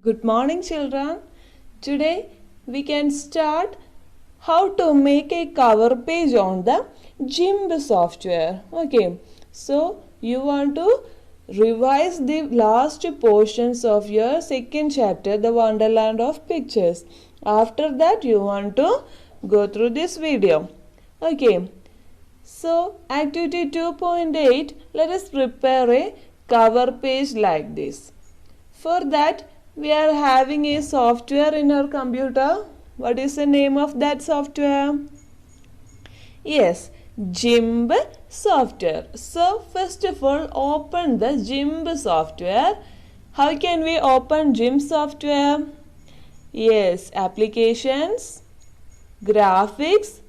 Good morning, children. Today we can start how to make a cover page on the GIMP software. Okay, so you want to revise the last portions of your second chapter, The Wonderland of Pictures. After that, you want to go through this video. Okay, so activity 2.8, let us prepare a cover page like this. For that, we are having a software in our computer. What is the name of that software? Yes, GIMP software. So, first of all, open the GIMP software. How can we open GIMP software? Yes, applications, graphics,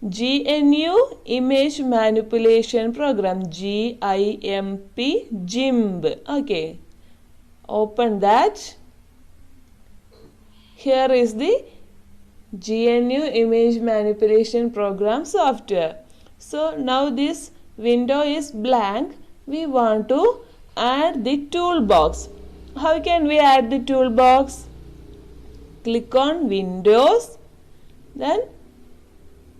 GNU image manipulation program, GIMP. Okay, open that. Here is the GNU image manipulation program software. So now this window is blank. We want to add the toolbox. How can we add the toolbox? Click on Windows, then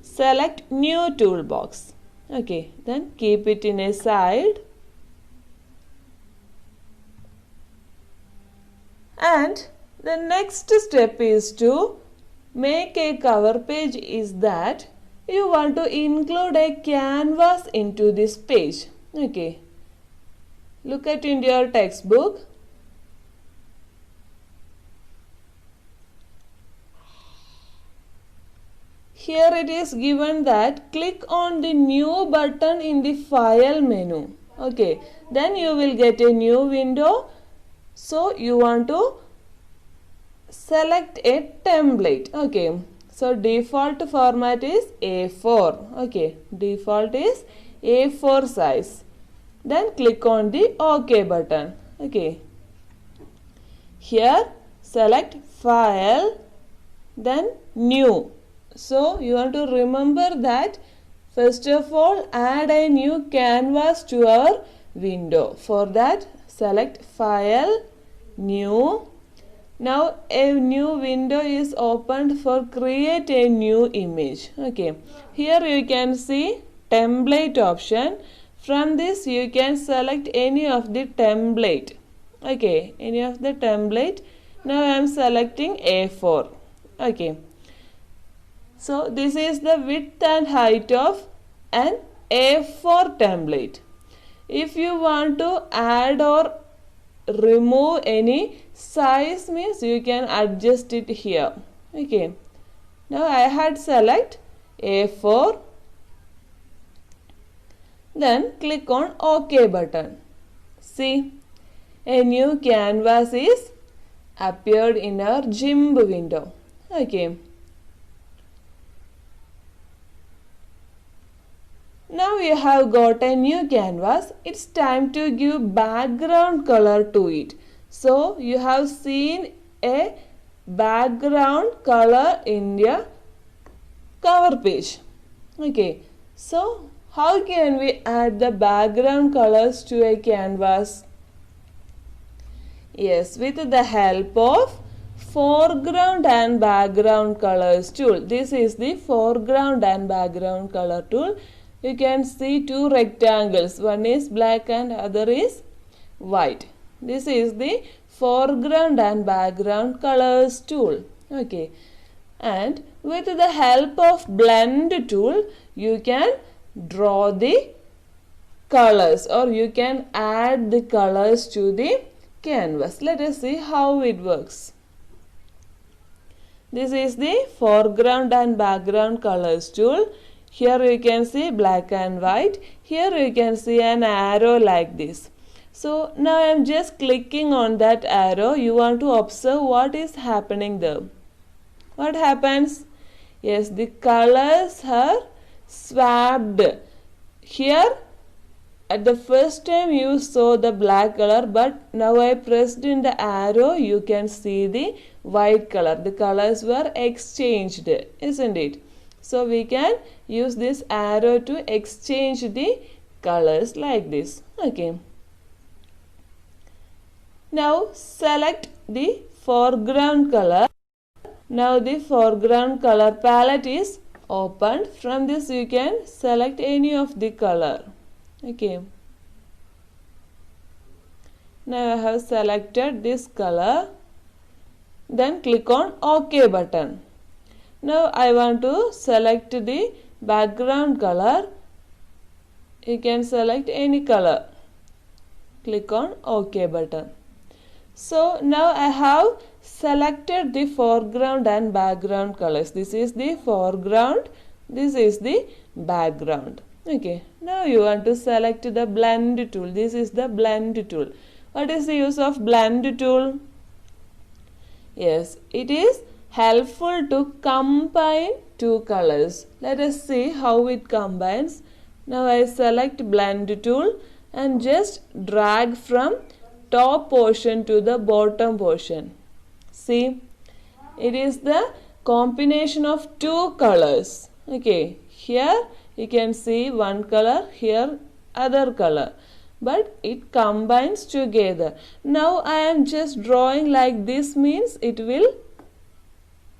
select New Toolbox. Okay, then keep it in a side. And the next step is to make a cover page is that you want to include a canvas into this page. Okay, look at in your textbook. Here it is given that click on the new button in the file menu. Okay, then you will get a new window. So you want to select a template. Okay, so default format is A4. Okay, default is A4 size. Then click on the OK button. Okay, here select File, then New. So you want to remember that first of all add a new canvas to our window. For that select File, New. Now a new window is opened for create a new image. Okay, here you can see template option. From this you can select any of the template. Okay, any of the template. Now I am selecting A4. Okay, so this is the width and height of an A4 template. If you want to add or remove any size means you can adjust it here. Okay, now I had select A4, then click on OK button. See, a new canvas is appeared in our GIMP window. Okay, now you have got a new canvas. It's time to give background color to it. So you have seen a background color in your cover page. Okay, so how can we add the background colors to a canvas? Yes, with the help of foreground and background colors tool. This is the foreground and background color tool. You can see two rectangles. One is black and other is white. This is the foreground and background colors tool. Okay, and with the help of blend tool you can draw the colors or you can add the colors to the canvas. Let us see how it works. This is the foreground and background colors tool. Here you can see black and white. Here you can see an arrow like this. So now I am just clicking on that arrow. You want to observe what is happening there. What happens? Yes, the colors are swapped. Here at the first time you saw the black color, but now I pressed in the arrow, you can see the white color. The colors were exchanged, isn't it? So we can use this arrow to exchange the colors like this. Okay. Now select the foreground color. Now the foreground color palette is opened. From this you can select any of the color. Okay. Now I have selected this color. Then click on OK button. Now I want to select the background color. You can select any color. Click on OK button. So now I have selected the foreground and background colors. This is the foreground, this is the background. Okay. Now you want to select the blend tool. This is the blend tool. What is the use of blend tool? Yes, it is helpful to combine two colors. Let us see how it combines. Now I select blend tool and just drag from top portion to the bottom portion. See, it is the combination of two colors. Okay, here you can see one color, here other color, but it combines together. Now I am just drawing like this, means it will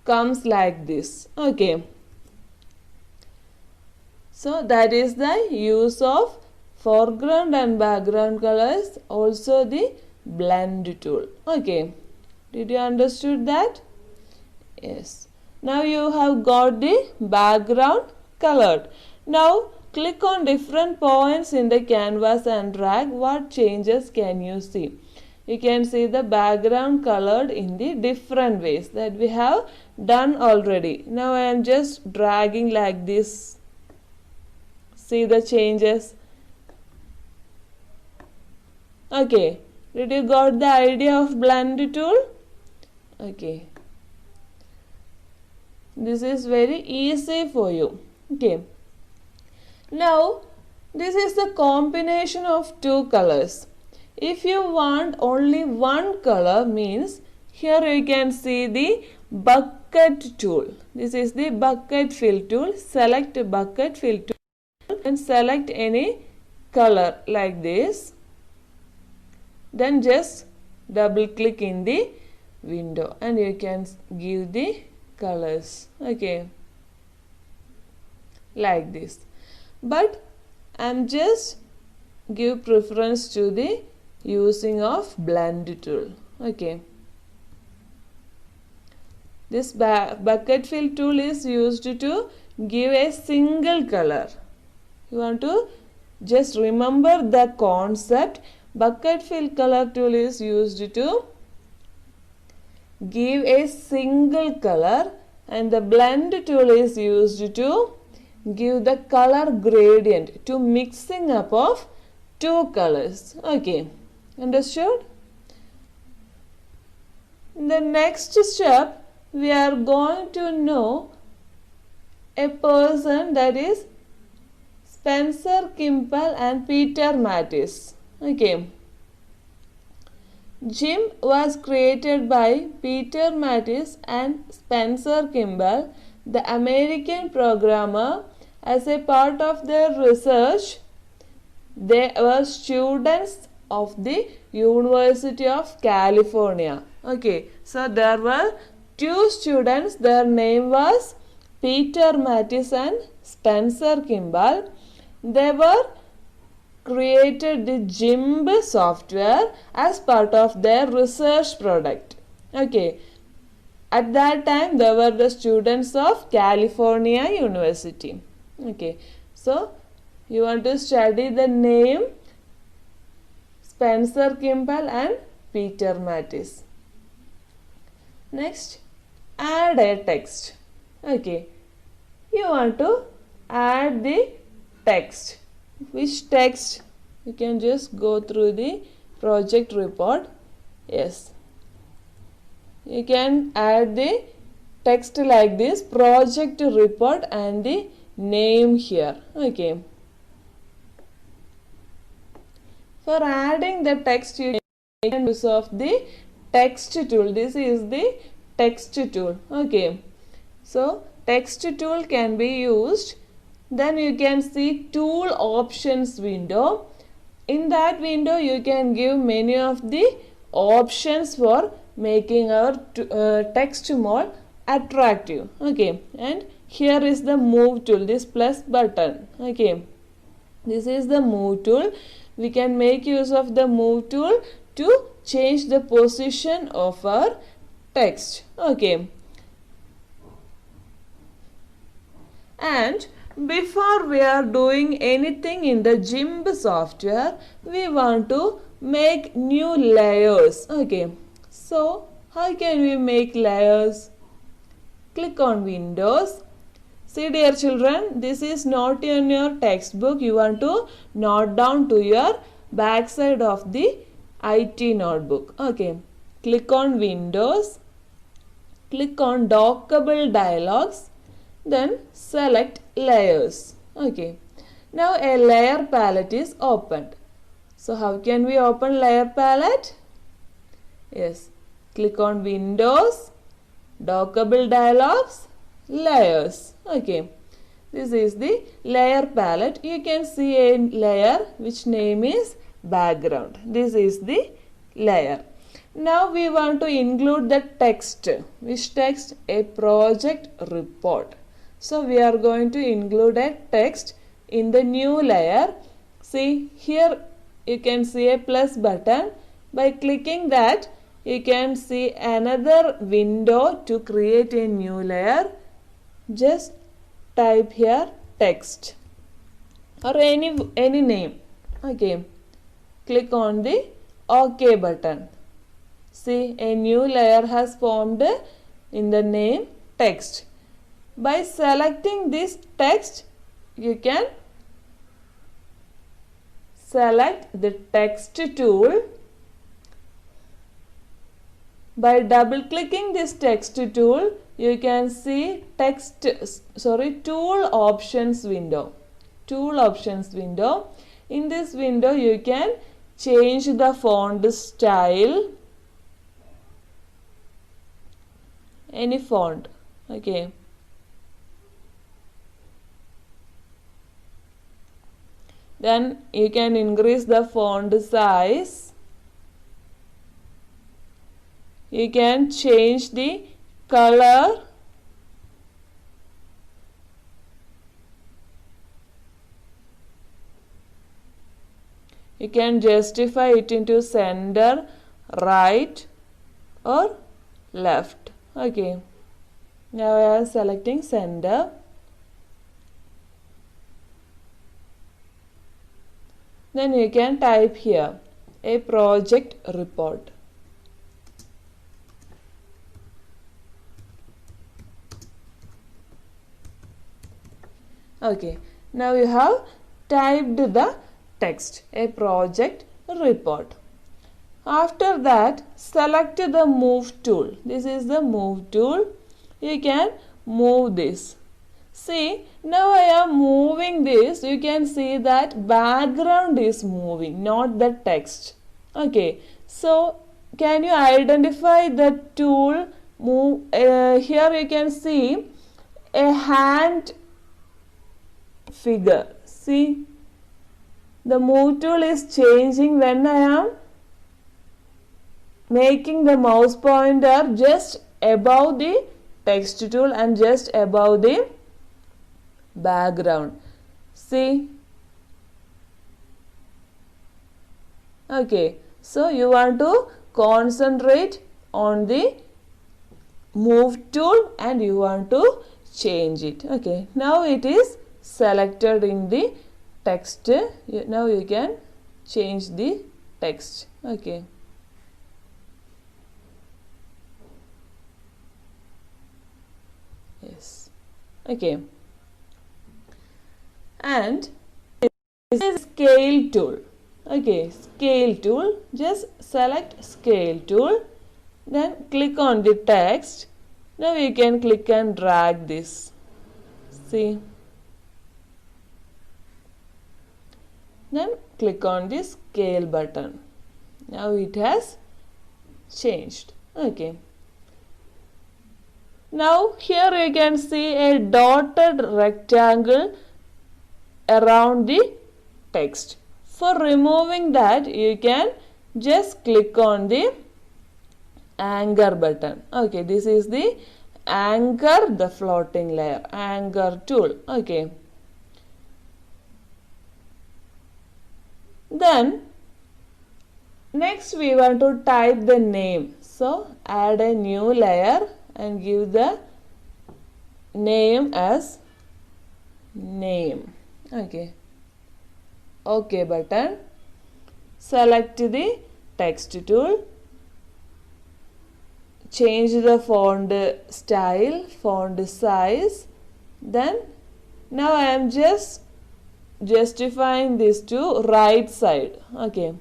comes like this. Okay, so that is the use of foreground and background colors, also the blend tool. Okay, did you understood that? Yes. Now you have got the background colored. Now click on different points in the canvas and drag. What changes can you see? You can see the background colored in the different ways that we have done already. Now I am just dragging like this. See the changes. Okay, did you got the idea of blend tool? Okay, this is very easy for you. Okay, now this is the combination of two colors. If you want only one color, means here you can see the bucket tool. This is the bucket fill tool. Select bucket fill tool and select any color like this. Then just double click in the window and you can give the colors. Okay, like this. But I am just give preference to the using of blend tool. Okay, this bucket fill tool is used to give a single color. You want to just remember the concept. Bucket fill color tool is used to give a single color, and the blend tool is used to give the color gradient, to mixing up of two colors. Okay, understood? In the next step, we are going to know a person, that is Spencer Kimball and Peter Mattis. Okay, GIMP was created by Peter Mattis and Spencer Kimball, the American programmer. As a part of their research, they were students of the University of California. Okay, so there were two students. Their name was Peter Mattis and Spencer Kimball. They were created the GIMP software as part of their research product. Okay, at that time they were the students of California University. Okay, so you want to study the name Spencer Kimball and Peter Mattis. Next, add a text. Okay, you want to add the text. Which text? You can just go through the project report. Yes, you can add the text like this, project report, and the name here. Okay, for adding the text, you can use of the text tool. This is the text tool. Okay, so text tool can be used. Then you can see tool options window. In that window you can give many of the options for making our text more attractive. Okay, and here is the move tool, this plus button. Okay, this is the move tool. We can make use of the move tool to change the position of our text. Okay, and before we are doing anything in the GIMP software, we want to make new layers. Okay, so how can we make layers? Click on Windows. See dear children, this is not in your textbook. You want to note down to your backside of the IT notebook. Okay, click on Windows. Click on Dockable Dialogs. Then select Layers. Okay, now a layer palette is opened. So how can we open layer palette? Yes, click on Windows, Dockable Dialogs, Layers. Okay, this is the layer palette. You can see a layer which name is background. This is the layer. Now we want to include the text. Which text? A project report. So we are going to include a text in the new layer. See here you can see a plus button. By clicking that, you can see another window to create a new layer. Just type here text or any name. Okay, click on the OK button. See, a new layer has formed in the name text. By selecting this text, you can select the text tool. By double clicking this text tool, you can see tool options window. Tool options window. In this window, you can change the font style. Any font. Okay. Then you can increase the font size. You can change the color. You can justify it into center, right or left. Okay. Now I am selecting center. Then you can type here a project report. Okay, now you have typed the text, a project report. After that, select the move tool. This is the move tool. You can move this. See, now I am moving this. You can see that background is moving, not the text. Okay, so can you identify the tool? Move. Here you can see a hand figure. See, the move tool is changing when I am making the mouse pointer just above the text tool and just above the background. See, okay, so you want to concentrate on the move tool and you want to change it. Okay, now it is selected in the text. Now you can change the text. Okay, yes, okay. And this is scale tool. Okay, scale tool. Just select scale tool. Then click on the text. Now you can click and drag this. See. Then click on the scale button. Now it has changed. Okay. Now here you can see a dotted rectangle around the text. For removing that, you can just click on the anchor button. Okay, this is the anchor the floating layer, anchor tool. Okay. Then next we want to type the name. So add a new layer and give the name as name. Okay. OK button. Select the text tool. Change the font style, font size. Then now I am just justifying this to right side. Okay.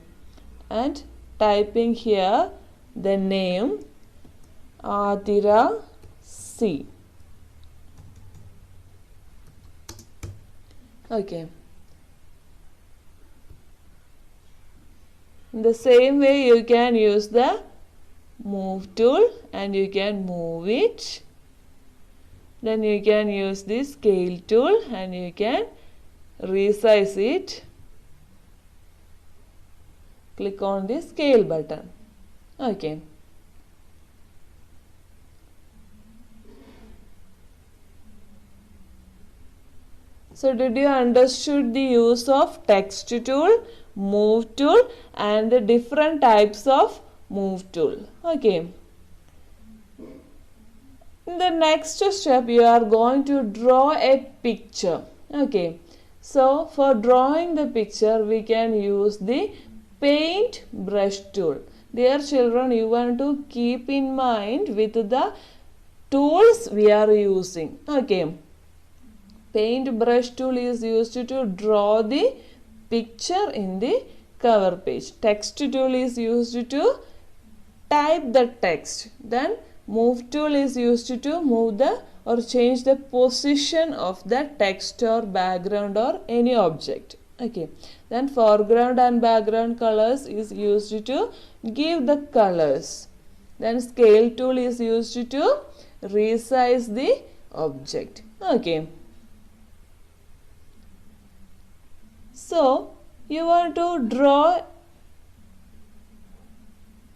And typing here the name Athira C. Okay. In the same way you can use the move tool and you can move it. Then you can use the scale tool and you can resize it. Click on the scale button. Okay. So did you understood the use of text tool, move tool and the different types of move tool? Okay. In the next step you are going to draw a picture. Okay. So for drawing the picture we can use the paint brush tool. Dear children, you want to keep in mind with the tools we are using. Okay. Paint brush tool is used to draw the picture in the cover page. Text tool is used to type the text. Then move tool is used to move the or change the position of the text or background or any object. Okay. Then foreground and background colors is used to give the colors. Then scale tool is used to resize the object. Okay. So you want to draw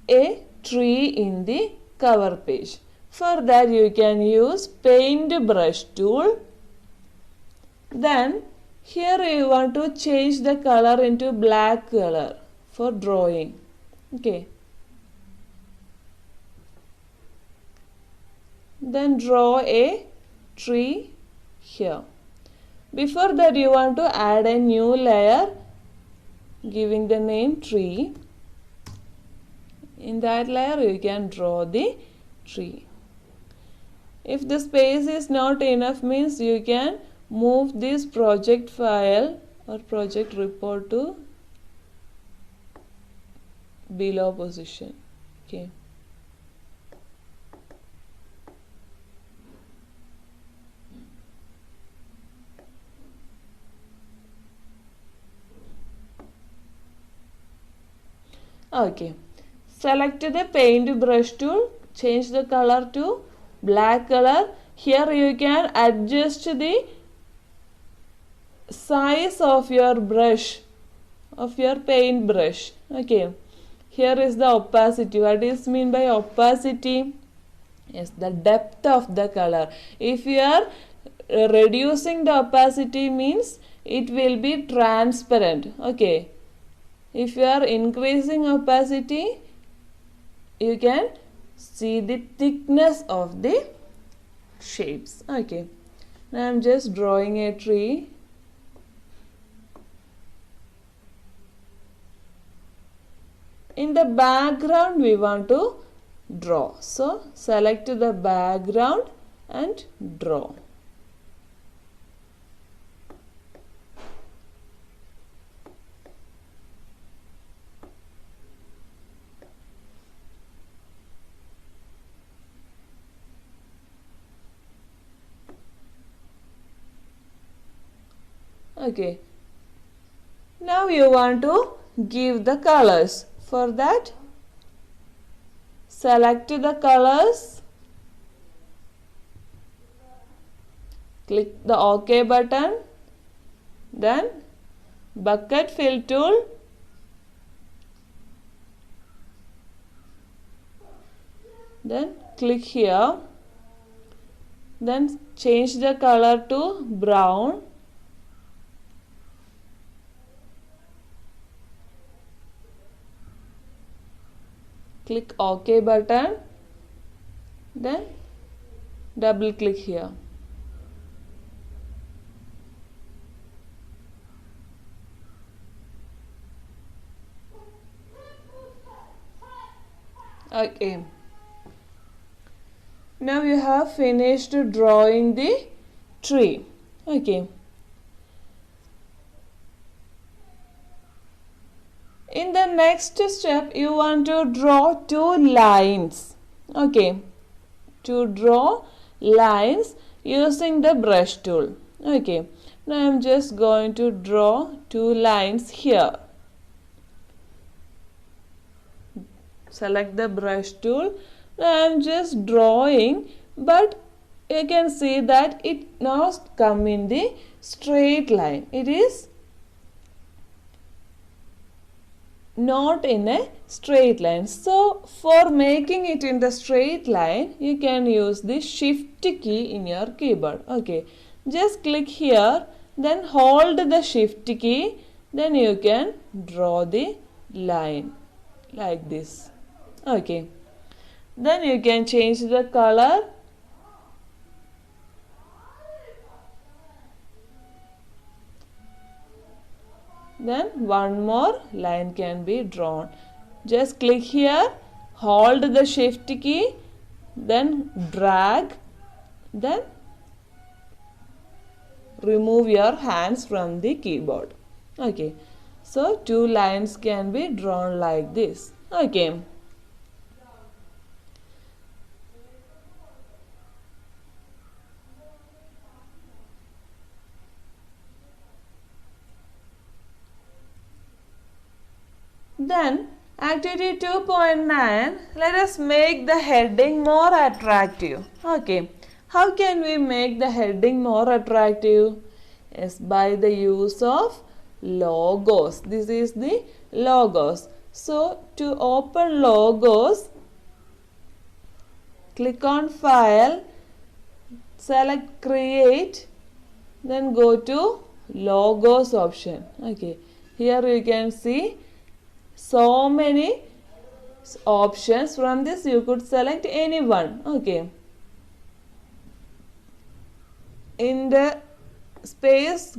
a tree in the cover page. For that you can use paint brush tool. Then here you want to change the color into black color for drawing. Okay. Then draw a tree here. Before that you want to add a new layer giving the name tree. In that layer you can draw the tree. If the space is not enough means you can move this project file or project report to below position. Okay. Okay. Select the paint brush tool, change the color to black color. Here you can adjust the size of your brush, of your paint brush. Okay. Here is the opacity. What is mean by opacity? Yes, the depth of the color. If you are reducing the opacity means it will be transparent. Okay. If you are increasing opacity, you can see the thickness of the shapes. Okay. Now I am just drawing a tree. In the background we want to draw. So select the background and draw. Okay. Now you want to give the colors. For that, select the colors. Click the OK button. Then bucket fill tool. Then click here. Then change the color to brown. Click OK button. Then double click here. Okay. Now you have finished drawing the tree. Okay. In the next step, you want to draw two lines. Okay. To draw lines using the brush tool. Okay. Now I am just going to draw two lines here. Select the brush tool. Now I am just drawing, but you can see that it not come in the straight line. It is not in a straight line. So for making it in the straight line, you can use the shift key in your keyboard. Okay. Just click here, then hold the shift key, then you can draw the line like this. Okay. Then you can change the color. Then one more line can be drawn. Just click here, hold the shift key, then drag, then remove your hands from the keyboard. Okay. So two lines can be drawn like this. Okay. Then activity 2.9, let us make the heading more attractive. Okay. How can we make the heading more attractive? Yes, by the use of logos. This is the logos. So to open logos, click on File, select Create, then go to Logos option. Okay. Here you can see so many options. From this you could select any one. Okay. In the space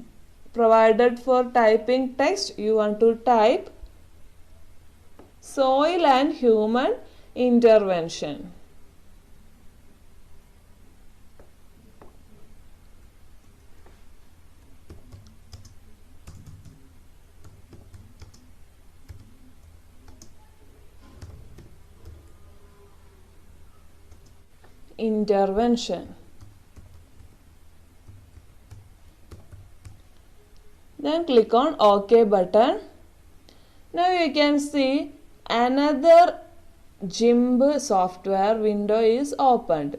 provided for typing text, you want to type soil and human intervention. Intervention. Then click on OK button. Now you can see another GIMP software window is opened.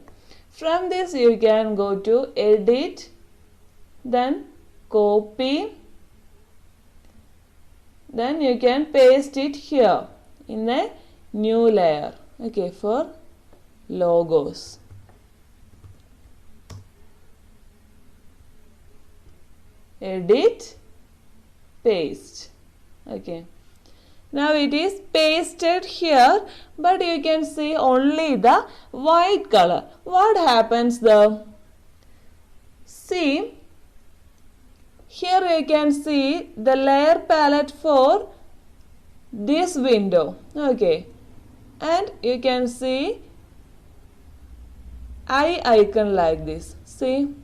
From this you can go to Edit, then Copy, then you can paste it here in a new layer. Okay, for logos. Edit, paste. Okay. Now it is pasted here, but you can see only the white color. What happens though? See, here you can see the layer palette for this window. Okay. And you can see eye icon like this. See.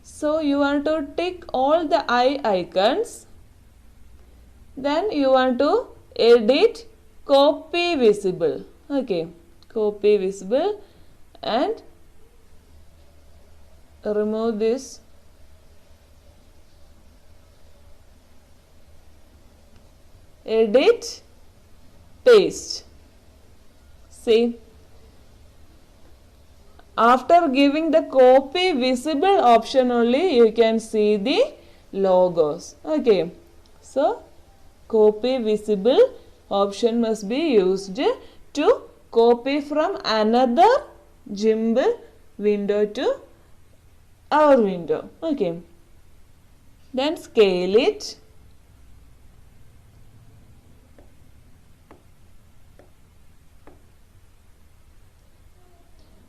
So you want to tick all the eye icons. Then you want to edit copy visible. Okay. Copy visible and remove this. Edit, paste. See. After giving the copy visible option only, you can see the logos. Okay. So, copy visible option must be used to copy from another GIMP window to our window. Okay, then scale it.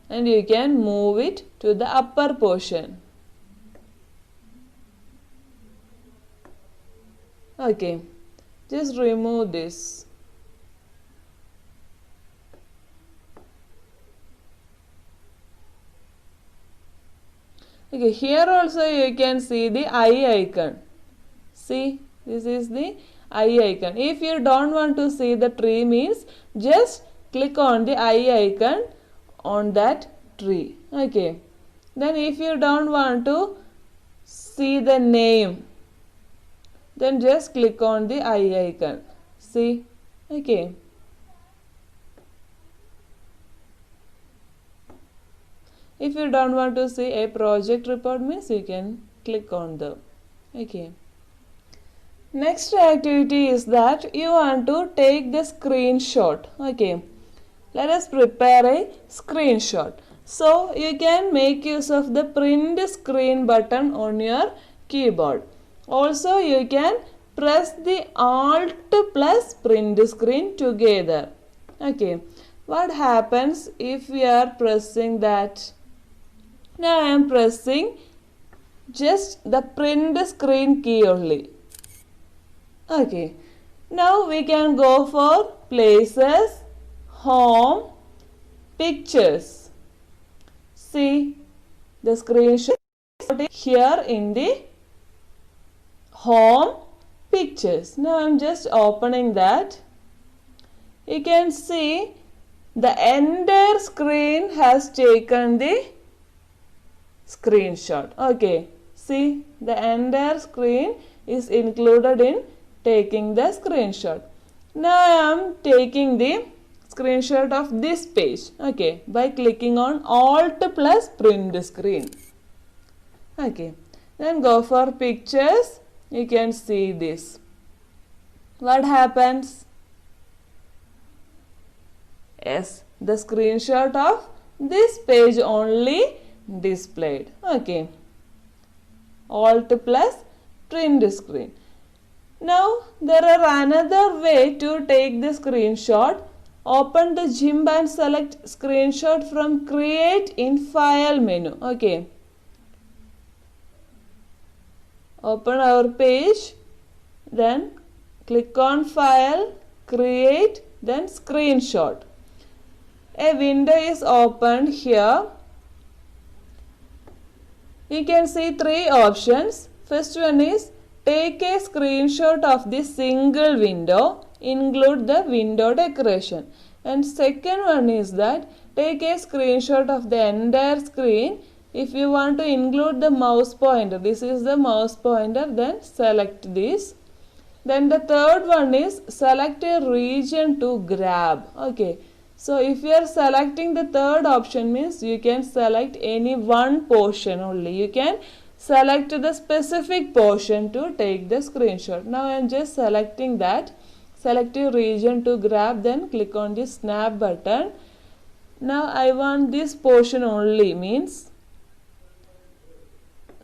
And you can move it to the upper portion. Okay, just remove this. Okay, here also you can see the eye icon. See, this is the eye icon. If you don't want to see the tree means just click on the eye icon on that tree. Okay, then if you don't want to see the name, then just click on the eye icon. See, okay. If you don't want to see a project report means you can click on the. Okay. Next activity is that you want to take the screenshot. Okay. Let us prepare a screenshot. So you can make use of the print screen button on your keyboard. Also you can press the Alt plus print screen together. Okay. What happens if we are pressing that? Now I am pressing just the print screen key only. Okay. Now we can go for places, home, pictures. See the screenshot here in the home pictures. Now I am just opening that. You can see the entire screen has taken the screenshot. Okay, see the entire screen is included in taking the screenshot. Now I am taking the screenshot of this page. Okay, by clicking on Alt plus print screen. Okay, then go for pictures. You can see this. What happens? Yes, the screenshot of this page only displayed. Okay, Alt plus print screen. Now there are another way to take the screenshot. Open the GIMP and select screenshot from create in file menu. Okay, open our page, then click on file, create, then screenshot. A window is opened here. You can see three options. First one is take a screenshot of the single window, include the window decoration. And second one is that take a screenshot of the entire screen. If you want to include the mouse pointer, this is the mouse pointer, then select this. Then the third one is select a region to grab. Okay. So if you are selecting the third option means you can select any one portion only. You can select the specific portion to take the screenshot. Now I am just selecting that. Select a region to grab, then click on the snap button. Now I want this portion only means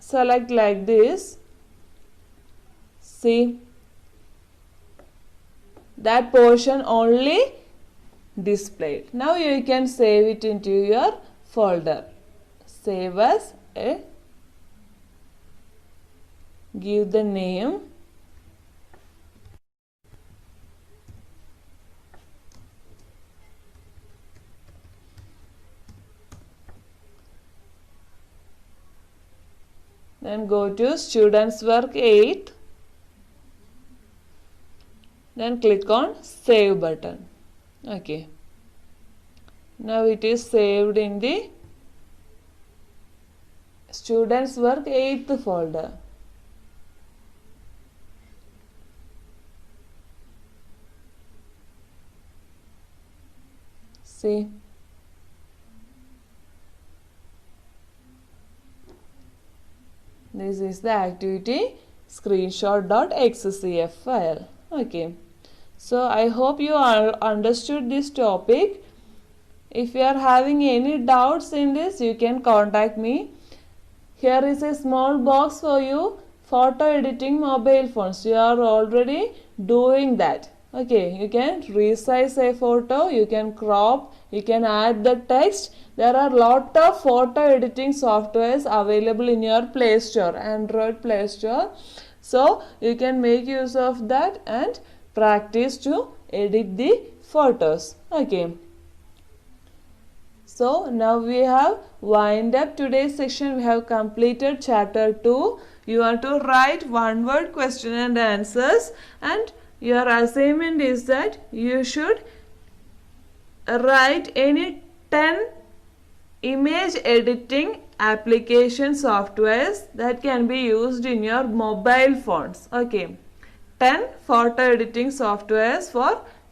select like this. See, that portion only displayed. Now you can save it into your folder. Save as a, give the name, then go to students work 8, then click on save button. Okay, now it is saved in the students work 8th folder. See, this is the activity screenshot.xcf file. Okay. So I hope you understood this topic. If you are having any doubts in this, you can contact me. Here is a small box for you. Photo editing mobile phones. You are already doing that. Okay, you can resize a photo, you can crop, you can add the text. There are lot of photo editing softwares available in your Play Store, Android Play Store. So you can make use of that and practice to edit the photos. Okay. So now we have wind up today's section. We have completed chapter 2. You have to write one word question and answers, and your assignment is that you should write any 10 image editing application softwares that can be used in your mobile phones. Okay, 10 photo editing softwares for